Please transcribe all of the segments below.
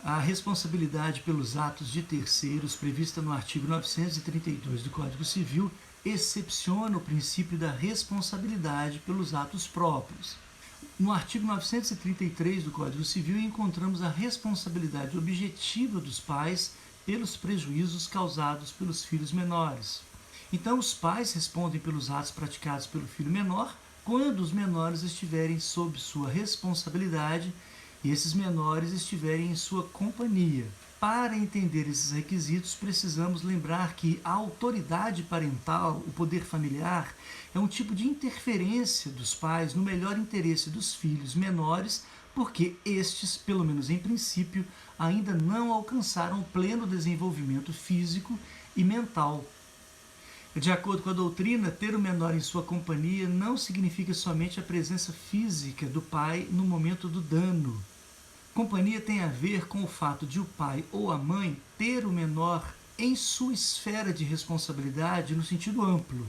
A responsabilidade pelos atos de terceiros, prevista no artigo 932 do Código Civil, excepciona o princípio da responsabilidade pelos atos próprios. No artigo 933 do Código Civil encontramos a responsabilidade objetiva dos pais pelos prejuízos causados pelos filhos menores. Então, os pais respondem pelos atos praticados pelo filho menor quando os menores estiverem sob sua responsabilidade e esses menores estiverem em sua companhia. Para entender esses requisitos, precisamos lembrar que a autoridade parental, o poder familiar, é um tipo de interferência dos pais no melhor interesse dos filhos menores, porque estes, pelo menos em princípio, ainda não alcançaram pleno desenvolvimento físico e mental. De acordo com a doutrina, ter o menor em sua companhia não significa somente a presença física do pai no momento do dano. Companhia tem a ver com o fato de o pai ou a mãe ter o menor em sua esfera de responsabilidade no sentido amplo.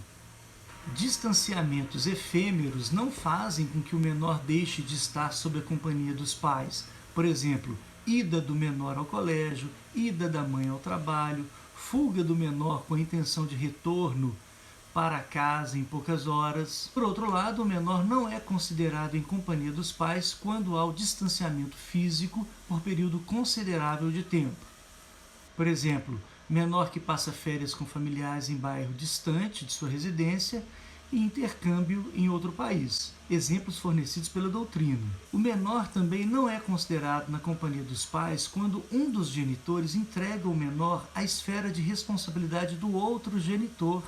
Distanciamentos efêmeros não fazem com que o menor deixe de estar sob a companhia dos pais. Por exemplo, ida do menor ao colégio, ida da mãe ao trabalho, fuga do menor com a intenção de retorno para casa em poucas horas. Por outro lado, o menor não é considerado em companhia dos pais quando há o distanciamento físico por período considerável de tempo. Por exemplo, menor que passa férias com familiares em bairro distante de sua residência e intercâmbio em outro país. Exemplos fornecidos pela doutrina. O menor também não é considerado na companhia dos pais quando um dos genitores entrega o menor à esfera de responsabilidade do outro genitor.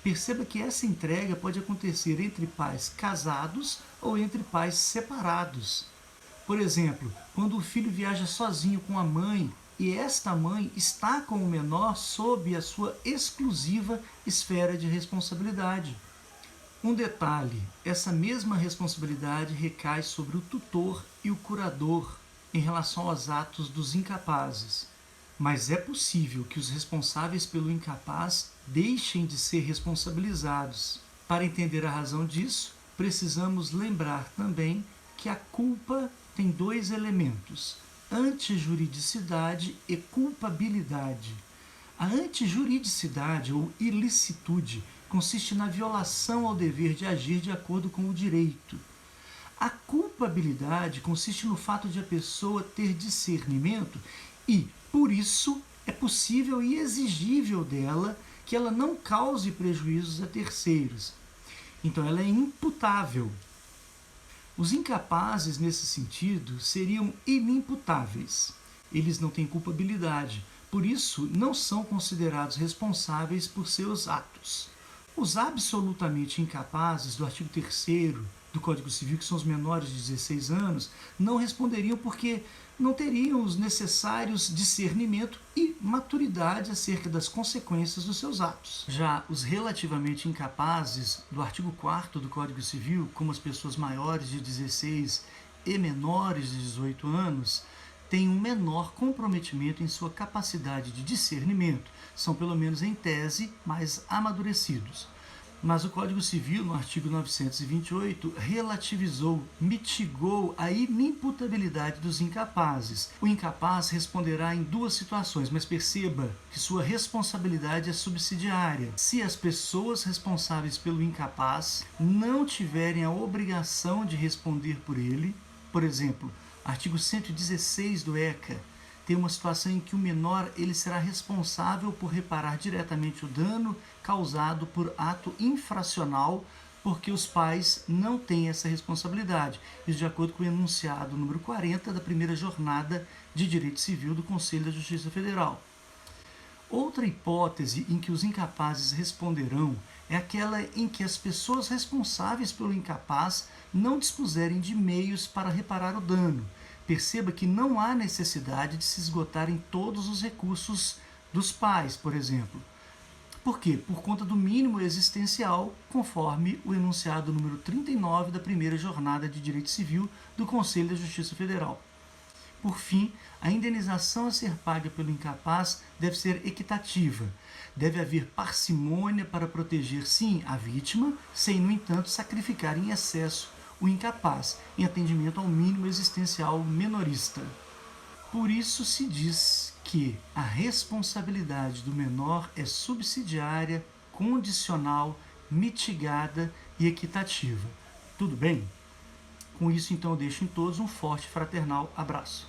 Perceba que essa entrega pode acontecer entre pais casados ou entre pais separados. Por exemplo, quando o filho viaja sozinho com a mãe e esta mãe está com o menor sob a sua exclusiva esfera de responsabilidade. Um detalhe, essa mesma responsabilidade recai sobre o tutor e o curador em relação aos atos dos incapazes. Mas é possível que os responsáveis pelo incapaz deixem de ser responsabilizados. Para entender a razão disso, precisamos lembrar também que a culpa tem dois elementos: antijuridicidade e culpabilidade. A antijuridicidade ou ilicitude consiste na violação ao dever de agir de acordo com o direito. A culpabilidade consiste no fato de a pessoa ter discernimento e, por isso, é possível e exigível dela que ela não cause prejuízos a terceiros. Então, ela é imputável. Os incapazes, nesse sentido, seriam inimputáveis. Eles não têm culpabilidade, por isso não são considerados responsáveis por seus atos. Os absolutamente incapazes do artigo 3º do Código Civil, que são os menores de 16 anos, não responderiam porque não teriam os necessários discernimento e maturidade acerca das consequências dos seus atos. Já os relativamente incapazes do artigo 4º do Código Civil, como as pessoas maiores de 16 e menores de 18 anos, têm um menor comprometimento em sua capacidade de discernimento, são pelo menos em tese mais amadurecidos. Mas o Código Civil, no artigo 928, relativizou, mitigou a inimputabilidade dos incapazes. O incapaz responderá em duas situações, mas perceba que sua responsabilidade é subsidiária. Se as pessoas responsáveis pelo incapaz não tiverem a obrigação de responder por ele, por exemplo, artigo 116 do ECA, tem uma situação em que o menor ele será responsável por reparar diretamente o dano causado por ato infracional, porque os pais não têm essa responsabilidade. Isso de acordo com o enunciado número 40 da primeira jornada de Direito Civil do Conselho da Justiça Federal. Outra hipótese em que os incapazes responderão é aquela em que as pessoas responsáveis pelo incapaz não dispuserem de meios para reparar o dano. Perceba que não há necessidade de se esgotarem todos os recursos dos pais, por exemplo. Por quê? Por conta do mínimo existencial, conforme o enunciado número 39 da primeira jornada de Direito Civil do Conselho da Justiça Federal. Por fim, a indenização a ser paga pelo incapaz deve ser equitativa. Deve haver parcimônia para proteger, sim, a vítima, sem, no entanto, sacrificar em excesso o incapaz, em atendimento ao mínimo existencial menorista. Por isso se diz que a responsabilidade do menor é subsidiária, condicional, mitigada e equitativa. Tudo bem? Com isso, então, eu deixo em todos um forte fraternal abraço.